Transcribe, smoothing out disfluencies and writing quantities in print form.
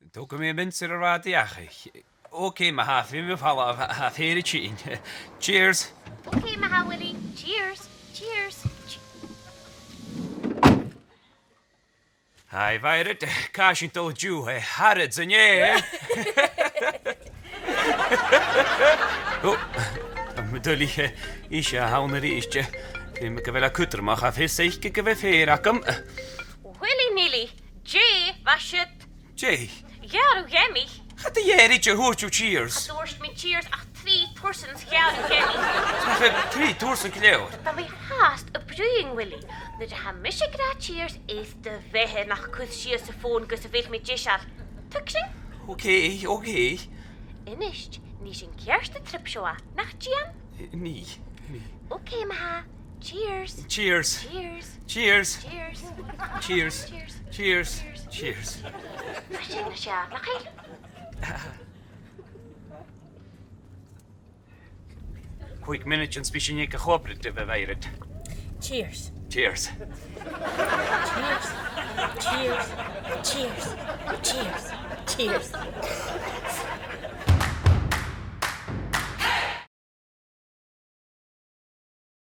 Tóca mé min ar a rádiacha. Oké, ma ha fi mi falla ha féri chin. Cheers. Okay, Maha Willie. Cheers. Cheers. Hai vairet, cashin to Jew, Harrods and yeah. Oh, medulli isha hauneri isje. Fi me gavela kutter ma ha fis ich geve ferakam. Willie Nilly. Jay, was het? Jay, Ja, hoe jij me? had de jeritje hoort you cheers. Doorst me cheers ach 3 persons ja, hoe jij me? Zeg 3 tours en kleur. Dan we haast een broeien, Willie. Nu de hamische graad cheers is de weg nach kusjes de phone kus veel met Jishar. Tuksing? Oké. Inisht, niet een kerstentrip show. Nach Jian? Nee. Oké, Maha. Cheers. Cheers. Cheers. Cheers. Cheers. Cheers. Cheers. Cheers. Nasha, nakay. Quick minute en spiesje niet gehoperd te verwijderd. Cheers. Cheers. Cheers. Cheers. Cheers. Cheers. Cheers.